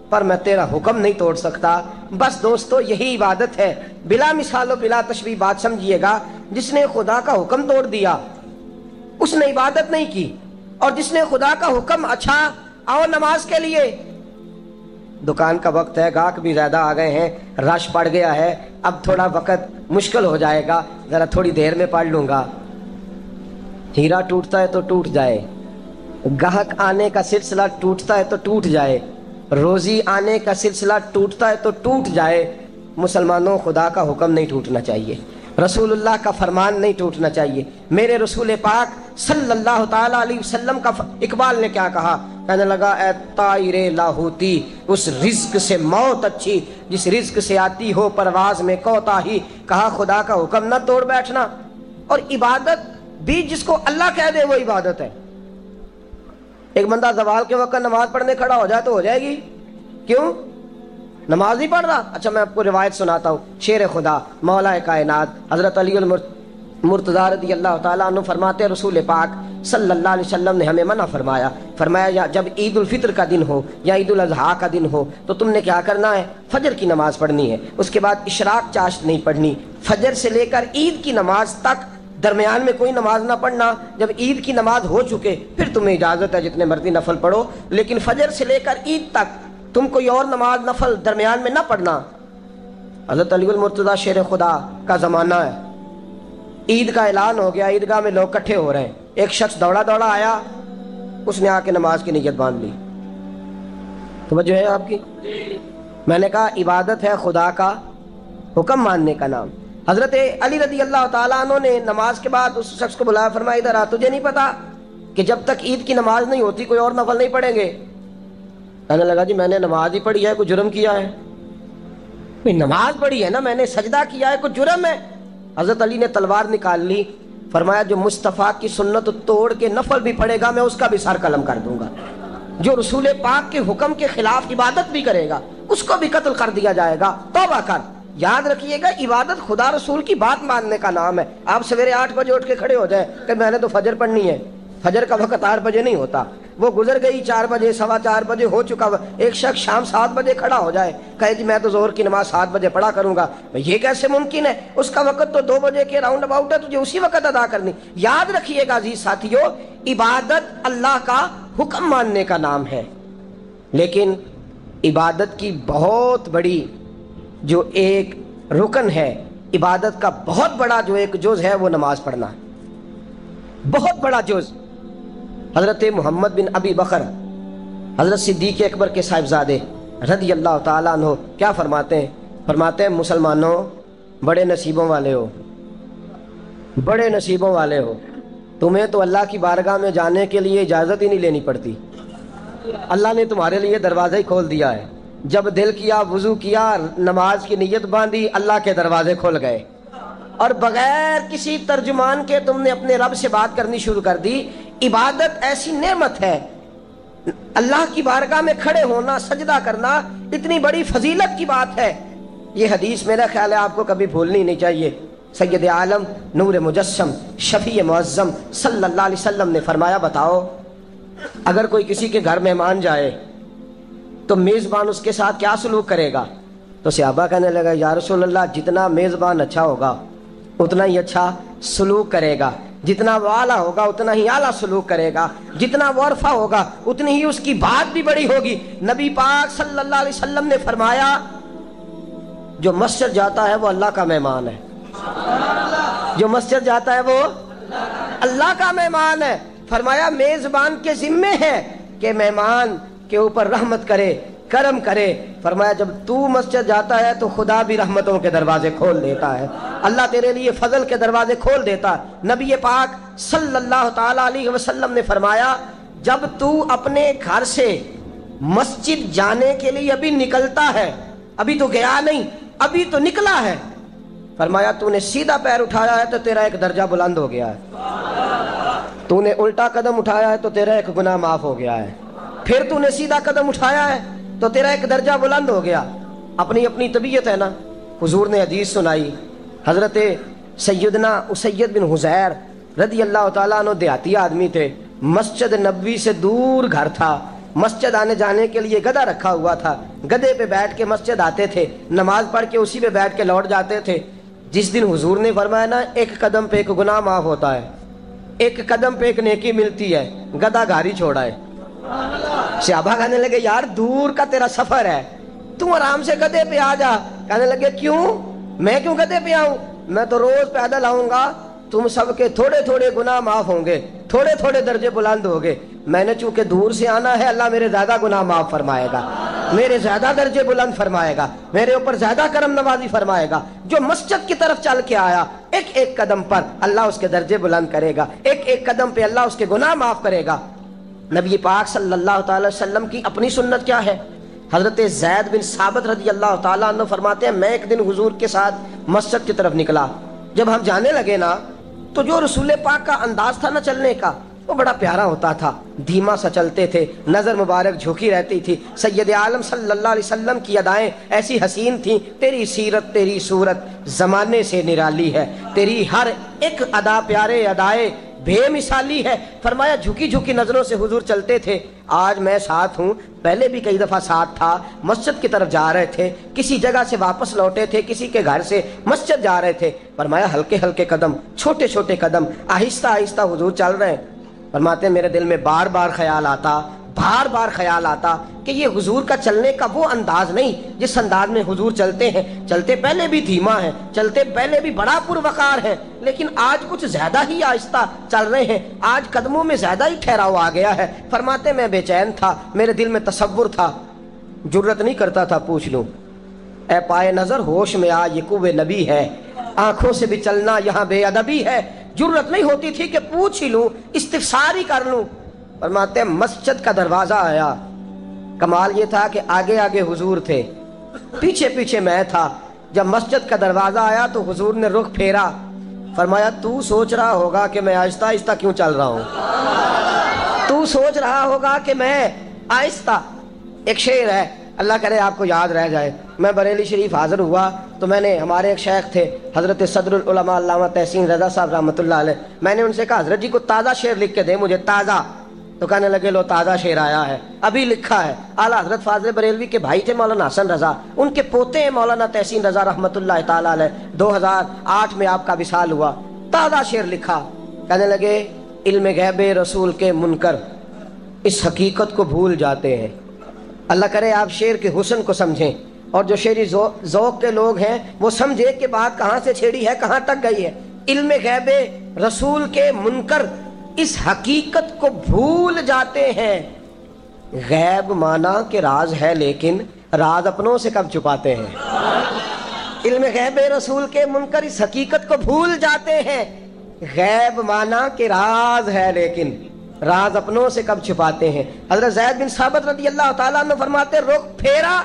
پر میں تیرا حکم نہیں توڑ سکتا۔ بس دوستو یہی عبادت ہے، بلا مثال و بلا تشبیہ بات سمجھیے گا۔ جس نے خدا کا حکم توڑ دیا اس نے عبادت نہیں کی، اور جس نے خدا کا حکم اچھا آؤ نماز کے لیے، دکان کا وقت ہے، گاہک بھی زیادہ آ گئے ہیں، رش پڑ گیا ہے، اب تھوڑا وقت مشکل ہو جائے گا، ذرا تھوڑی دیر میں پڑھ لوں گا۔ ہیرا ٹوٹتا ہے تو ٹوٹ جائے، گاہک آنے کا سلسلہ ٹوٹتا ہے تو ٹوٹ جائے، روزی آنے کا سلسلہ ٹوٹتا ہے تو ٹوٹ جائے، مسلمانوں خدا کا حکم نہیں ٹوٹنا چاہیے، رسول اللہ کا فرمان نہیں ٹوٹنا چاہیے۔ میرے رسول پاک صلی اللہ تعالیٰ علیہ وسلم کا اقبال نے کیا کہا؟ کہنے لگا اے طائر لاہوتی، اس رزق سے موت اچھی جس رزق سے آتی ہو پرواز میں کوتاہی۔ کہا خدا کا حکم نہ توڑ بیٹھنا، اور عبادت بھی جس کو اللہ کہہ دے وہ عبادت ہے۔ ایک بندہ زوال کے وقت نماز پڑھنے کھڑا ہو جائے تو ہو جائے گی، کیوں؟ نماز نہیں پڑھ رہا۔ اچھا میں آپ کو روایت سناتا ہوں، شیر خدا مولا کائنات حضرت علی المرتضی رضی اللہ تعالیٰ عنہ فرماتے ہیں رسول پاک صلی اللہ علیہ وسلم نے ہمیں منع فرمایا جب عید الفطر کا دن ہو یا عید الاضحیٰ کا دن ہو تو تم نے کیا کرنا ہے؟ فجر کی نماز پڑھنی ہے، اس کے بعد اشراق چاشت نہیں پڑھنی، فجر سے لے کر عید کی نماز تک درمیان میں کوئی نماز نہ پڑھنا۔ جب عید کی نماز ہو چکے پھر تمہیں اجازت ہے جتنے مرضی نفل پڑھو، لیکن فجر سے لے کر عید تک تم کوئی اور نماز نفل درمیان میں نہ پڑھنا۔ حضرت علی المرتضی شیر خدا کا زمانہ ہے، عید کا اعلان ہو گیا، عیدگاہ میں لوگ اکٹھے ہو رہے ہیں، ایک شخص دوڑا آیا، اس نے آ کے نماز کی نیت باندھ لی۔ توجہ ہے آپ کی؟ میں نے کہا عبادت ہے خدا کا حکم ماننے کا نام۔ حضرت علی رضی اللہ تعالیٰ عنہ نے نماز کے بعد اس شخص کو بلایا، فرمایا ادھر آ، تجھے نہیں پتا کہ جب تک عید کی نماز نہیں ہوتی کوئی اور نفل نہیں پڑھیں گے؟ کہنے لگا جی میں نے نماز ہی پڑھی ہے، کوئی جرم کیا ہے؟ نماز پڑھی ہے نا، میں نے سجدہ کیا ہے، کوئی جرم ہے؟ حضرت علی نے تلوار نکال لی، فرمایا جو مصطفیٰ کی سنت توڑ کے نفل بھی پڑھے گا میں اس کا بھی سر قلم کر دوں گا، جو رسول پاک کے حکم کے خلاف عبادت بھی کرے گا اس کو بھی قتل کر دیا جائے گا، توبہ کر۔ یاد رکھیے گا عبادت خدا رسول کی بات ماننے کا نام ہے۔ آپ سویرے 8 بجے اٹھ کے کھڑے ہو جائیں کہ میں نے تو فجر پڑھنی ہے، فجر کا وقت 8 بجے نہیں ہوتا، وہ گزر گئی 4 بجے، 4:15 بجے ہو چکا۔ ایک شخص شام 7 بجے کھڑا ہو جائے کہے جی میں تو ظہر کی نماز 7 بجے پڑھا کروں گا، یہ کیسے ممکن ہے؟ اس کا وقت تو 2 بجے کے راؤنڈ اباؤٹ ہے، تجھے اسی وقت ادا کرنی۔ یاد رکھیے گا عزیز ساتھیو، عبادت اللہ کا حکم ماننے کا نام ہے، لیکن عبادت کی بہت بڑی جو ایک رکن ہے، عبادت کا بہت بڑا جو ایک جز ہے وہ نماز پڑھنا ہے، بہت بڑا جز۔ حضرت محمد بن ابی بکر حضرت صدیق اکبر کے صاحبزادے رضی اللہ تعالیٰ عنہ کیا فرماتے ہیں مسلمانوں بڑے نصیبوں والے ہو، بڑے نصیبوں والے ہو، تمہیں تو اللہ کی بارگاہ میں جانے کے لیے اجازت ہی نہیں لینی پڑتی، اللہ نے تمہارے لیے دروازہ ہی کھول دیا ہے، جب دل کیا وضو کیا نماز کی نیت باندھی اللہ کے دروازے کھل گئے، اور بغیر کسی ترجمان کے تم نے اپنے رب سے بات کرنی شروع کر دی۔ عبادت ایسی نعمت ہے، اللہ کی بارگاہ میں کھڑے ہونا، سجدہ کرنا اتنی بڑی فضیلت کی بات ہے۔ یہ حدیث میرا خیال ہے آپ کو کبھی بھولنی نہیں چاہیے۔ سید عالم نور مجسم شفیع معظم صلی اللہ علیہ وسلم نے فرمایا بتاؤ اگر کوئی کسی کے گھر مہمان جائے تو میزبان اس کے ساتھ کیا سلوک کرے گا؟ تو صحابہ کہنے لگا یا رسول اللہ جتنا میزبان اچھا ہوگا اتنا ہی اچھا سلوک کرے گا، جتنا وہ اعلیٰ ہوگا اتنا ہی اعلیٰ سلوک کرے گا، جتنا وہ عرفہ ہوگا اتنی ہی اس کی بات بھی بڑی ہوگی۔ نبی پاک صلی اللہ علیہ وسلم نے فرمایا جو مسجد جاتا ہے وہ اللہ کا مہمان ہے، جو مسجد جاتا ہے وہ اللہ کا مہمان ہے۔ فرمایا میزبان کے ذمے ہے کہ مہمان کے اوپر رحمت کرے، کرم کرے۔ فرمایا جب تو مسجد جاتا ہے تو خدا بھی رحمتوں کے دروازے کھول دیتا ہے، اللہ تیرے لیے فضل کے دروازے کھول دیتا ہے۔ نبی پاک صلی اللہ تعالیٰ علیہ وسلم نے فرمایا جب تو اپنے گھر سے مسجد جانے کے لیے ابھی نکلتا ہے، ابھی تو گیا نہیں، ابھی تو نکلا ہے، فرمایا تو نے سیدھا پیر اٹھایا ہے تو تیرا ایک درجہ بلند ہو گیا ہے، تو نے الٹا قدم اٹھایا ہے تو تیرا ایک گناہ معاف ہو گیا ہے، پھر تو نے سیدھا قدم اٹھایا ہے تو تیرا ایک درجہ بلند ہو گیا. اپنی اپنی طبیعت ہے نا. حضور نے حدیث سنائی. حضرت سیدنا اسید بن حذیر رضی اللہ تعالیٰ عنہ دیہاتی آدمی تھے. مسجد نبوی سے دور گھر تھا. مسجد آنے جانے کے لیے گدھا رکھا ہوا تھا. گدھے پہ بیٹھ کے مسجد آتے تھے, نماز پڑھ کے اسی پہ بیٹھ کے لوٹ جاتے تھے. جس دن حضور نے فرمایا نا ایک قدم پہ ایک گناہ معاف ہوتا ہے, ایک قدم پہ ایک نیکی ملتی ہے, گدھا گھاری چھوڑا ہے. صحابہ کہنے لگے یار دور کا تیرا سفر ہے, تم آرام سے گدھے پہ آ جا. کہنے لگے کیوں, میں کیوں گدھے پہ آؤں, میں تو روز پیدل آؤں گا. تم سب کے تھوڑے تھوڑے گناہ معاف ہوں گے, تھوڑے تھوڑے درجے بلند ہوں گے. میں نے چونکہ دور سے آنا ہے, اللہ میرے زیادہ گناہ معاف فرمائے گا, میرے زیادہ درجے بلند فرمائے گا, میرے اوپر زیادہ کرم نوازی فرمائے گا. جو مسجد کی طرف چل کے آیا ایک ایک قدم پر اللہ اس کے درجے بلند کرے گا, ایک ایک قدم پہ اللہ اس کے گناہ معاف کرے گا. نبی پاک صلی اللہ تعالی وسلم کی اپنی سنت کیا ہے؟ حضرت زید بن ثابت رضی اللہ تعالیٰ عنہ فرماتے ہیں میں ایک دن حضور کے ساتھ مسجد کی طرف نکلا. جب ہم جانے لگے نا تو جو رسول پاک کا انداز تھا نا چلنے کا وہ بڑا پیارا ہوتا تھا. دھیما سا چلتے تھے, نظر مبارک جھکی رہتی تھی. سید عالم صلی اللہ علیہ وسلم کی ادائیں ایسی حسین تھیں. تیری سیرت تیری صورت زمانے سے نرالی ہے, تیری ہر ایک ادا پیارے ادائے بے مثالی ہے. فرمایا جھکی جھکی نظروں سے حضور چلتے تھے. آج میں ساتھ ہوں, پہلے بھی کئی دفعہ ساتھ تھا. مسجد کی طرف جا رہے تھے, کسی جگہ سے واپس لوٹے تھے, کسی کے گھر سے مسجد جا رہے تھے. فرمایا ہلکے ہلکے قدم, چھوٹے چھوٹے قدم, آہستہ آہستہ حضور چل رہے ہیں. فرماتے ہیں میرے دل میں بار بار خیال آتا کہ یہ حضور کا چلنے کا وہ انداز نہیں جس انداز میں حضور چلتے ہیں. چلتے پہلے بھی دھیما ہے, چلتے پہلے بھی بڑا پروقار ہے, لیکن آج کچھ زیادہ ہی آہستہ چل رہے ہیں, آج قدموں میں زیادہ ہی ٹھہراؤ آ گیا ہے. فرماتے میں بے چین تھا, میرے دل میں تصور تھا, جرت نہیں کرتا تھا پوچھ لوں اے پائے نظر ہوش میں آ یہ کوہ نبی ہے, آنکھوں سے بھی چلنا یہاں بے ادبی ہے. جرت نہیں ہوتی تھی کہ پوچھ ہی لوں, استفسار ہی کر لوں. فرماتے ہیں مسجد کا دروازہ آیا. کمال یہ تھا کہ آگے آگے حضور تھے, پیچھے پیچھے میں تھا. جب مسجد کا دروازہ آیا تو حضور نے رخ پھیرا. فرمایا تو سوچ رہا ہوگا کہ میں آہستہ آہستہ کیوں چل رہا ہوں, تو سوچ رہا ہوگا کہ میں آہستہ. ایک شعر ہے, اللہ کرے آپ کو یاد رہ جائے. میں بریلی شریف حاضر ہوا تو میں نے, ہمارے ایک شیخ تھے حضرت صدر العلماء علامہ تحسین رضا صاحب رحمۃ اللہ علیہ, میں نے ان سے کہا حضرت جی کو تازہ شعر لکھ کے دے مجھے, تازہ. تو کہنے لگے لو تازہ شعر آیا ہے, ابھی لکھا ہے. اعلیٰ حضرت فاضل بریلوی کے بھائی تھے مولانا حسن رضا, ان کے پوتے ہیں مولانا تحسین رضا رحمۃ اللہ تعالیٰ علیہ. 2008 میں آپ کا وصال ہوا. تازہ شعر لکھا. کہنے لگے علم غیب رسول کے منکر اس حقیقت کو بھول جاتے ہیں. اللہ کرے آپ شعر کے حسن کو سمجھیں, اور جو شعری ذوق کے لوگ ہیں وہ سمجھے کہ بات کہاں سے چھیڑی ہے, کہاں تک گئی ہے. علم غیب رسول کے منکر اس حقیقت کو بھول جاتے ہیں. غیب مانا کہ راز ہے لیکن راز اپنوں سے کب چھپاتے ہیں. علم غیب رسول کے منکر اس حقیقت کو بھول جاتے ہیں. غیب مانا کہ راز ہے لیکن راز اپنوں سے کب چھپاتے ہیں. حضرت زید بن ثابت رضی اللہ تعالیٰ عنہ فرماتے رخ پھیرا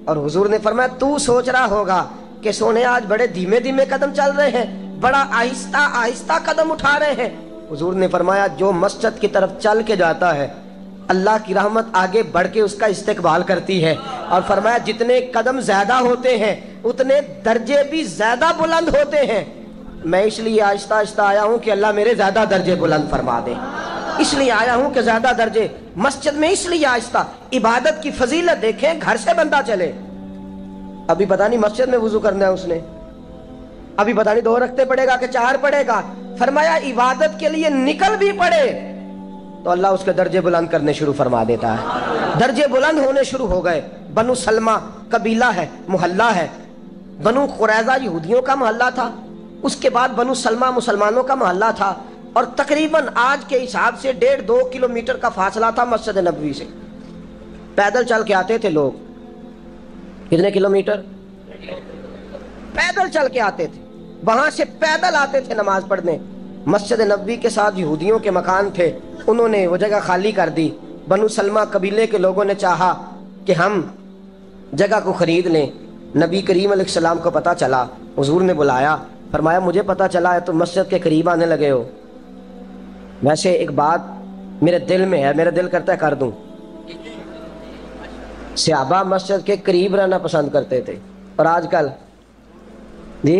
اور حضور نے فرمایا تو سوچ رہا ہوگا کہ سونے آج بڑے دھیمے دھیمے قدم چل رہے ہیں, بڑا آہستہ آہستہ قدم اٹھا رہے ہیں. حضور نے فرمایا جو مسجد کی طرف چل کے جاتا ہے اللہ کی رحمت آگے بڑھ کے اس کا استقبال کرتی ہے. اور فرمایا جتنے قدم زیادہ ہوتے ہیں اتنے درجے بھی زیادہ بلند ہوتے ہیں. میں اس لیے آہستہ آہستہ آیا ہوں کہ اللہ میرے زیادہ درجے بلند فرما دے, اس لیے آیا ہوں کہ زیادہ درجے. مسجد میں اس لیے آہستہ, عبادت کی فضیلت دیکھیں, گھر سے بندہ چلے, ابھی پتہ نہیں مسجد میں وضو کرنا ہے اس نے, ابھی پتہ نہیں 2 رکعتیں پڑھے گا کہ 4 پڑھے گا. فرمایا عبادت کے لیے نکل بھی پڑے تو اللہ اس کے درجے بلند کرنے شروع فرما دیتا ہے. درجے بلند ہونے شروع ہو گئے. بنو سلمہ قبیلہ ہے, محلہ ہے. بنو قریظہ یہودیوں کا محلہ تھا, اس کے بعد بنو سلمہ مسلمانوں کا محلہ تھا, اور تقریباً آج کے حساب سے 1.5-2 کلومیٹر کا فاصلہ تھا مسجد نبوی سے. پیدل چل کے آتے تھے لوگ. کتنے کلومیٹر پیدل چل کے آتے تھے, وہاں سے پیدل آتے تھے نماز پڑھنے. مسجد نبوی کے ساتھ یہودیوں کے مکان تھے, انہوں نے وہ جگہ خالی کر دی. بنو سلمہ قبیلے کے لوگوں نے چاہا کہ ہم جگہ کو خرید لیں. نبی کریم علیہ السلام کو پتہ چلا, حضور نے بلایا, فرمایا مجھے پتہ چلا ہے تم مسجد کے قریب آنے لگے ہو, ویسے ایک بات میرے دل میں ہے, میرا دل کرتا ہے کر دوں. صحابہ مسجد کے قریب رہنا پسند کرتے تھے، اور آج کل جی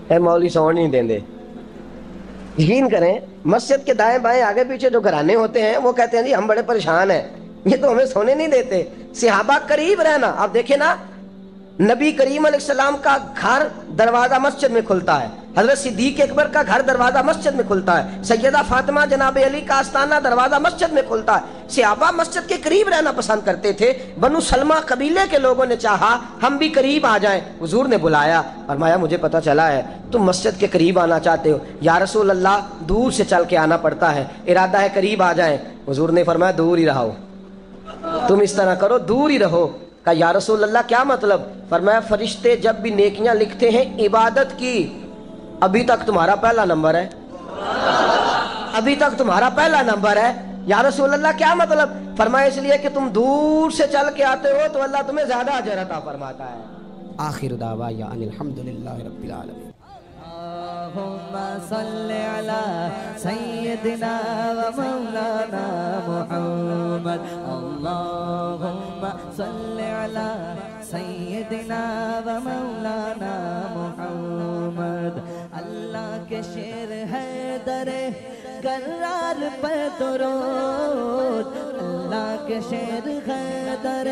اے مولوی سو نہیں دیں دے. یقین کریں مسجد کے دائیں بائیں آگے پیچھے جو گھرانے ہوتے ہیں وہ کہتے ہیں جی ہم بڑے پریشان ہیں، یہ تو ہمیں سونے نہیں دیتے. صحابہ قریب رہنا. آپ دیکھیں نا نبی کریم علیہ السلام کا گھر دروازہ مسجد میں کھلتا ہے، حضرت صدیق اکبر کا گھر دروازہ مسجد میں کھلتا ہے، سیدہ فاطمہ جناب علی کا آستانہ دروازہ مسجد میں کھلتا ہے. صحابہ مسجد کے قریب رہنا پسند کرتے تھے. بنو سلمہ قبیلے کے لوگوں نے چاہا ہم بھی قریب آ جائیں. حضور نے بلایا، فرمایا مجھے پتہ چلا ہے تم مسجد کے قریب آنا چاہتے ہو. یا رسول اللہ دور سے چل کے آنا پڑتا ہے، ارادہ ہے قریب آ جائیں. حضور نے فرمایا دور ہی رہو، تم اس طرح کرو دور ہی رہو. کہا یا رسول اللہ کیا مطلب؟ فرمایا فرشتے جب بھی نیکیاں لکھتے ہیں عبادت کی، ابھی تک تمہارا پہلا نمبر ہے، ابھی تک تمہارا پہلا نمبر ہے. یا رسول اللہ کیا مطلب؟ فرمایا اس لیے کہ تم دور سے چل کے آتے ہو تو اللہ تمہیں زیادہ اجر عطا فرماتا ہے. آخر دعوانا ان الحمدللہ رب العالمین. اللہم صلی علی سیدنا و مولانا محمد. اللہم صلی علی سیدنا و مولانا محمد. اللہ کے شیر ہے در کرار پر درود، اللہ کے شیر ہے در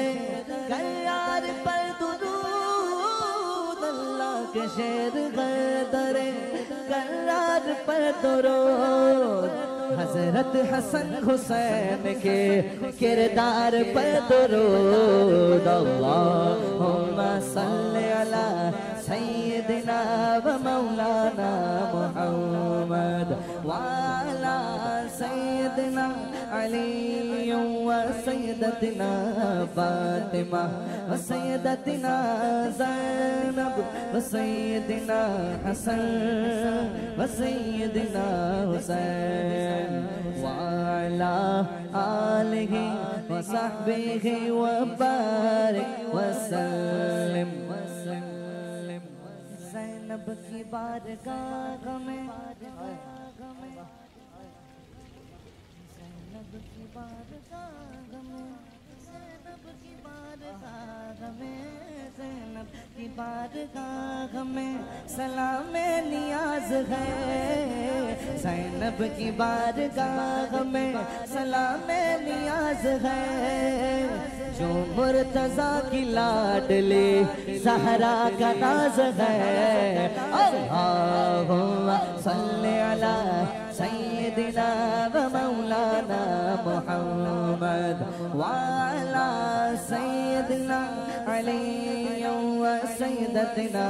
کرار پر درود، اللہ کے شیر ہے در کرار پر درود. حضرت حسن حسین کے کردار پر درود. اللہم صلی علی سیدنا و مولانا محمد وعلی سیدنا علی و سیدتنا فاطمہ و سیدتنا زینب و سیدنا حسن و سیدنا حسین وعلی آلہ و صحبہ و بارک وسلم. زینب کی بارگاہ میں، زینب کی بارگاہ میں، زینب کی بارگاہ میں، زینب کی بارگاہ میں سلام نیاز ہے. زینب کی بارگاہ میں سلام نیاز ہے. جو مرتضیٰ کی لاڈلی زہرا کا ناز ہے. اللہم صلی علی سیدنا و مولانا محمد وعلی سیدنا علی و سیدتنا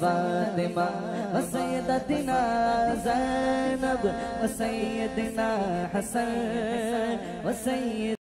فاطمہ و سیدتنا زینب و سیدنا حسن و سید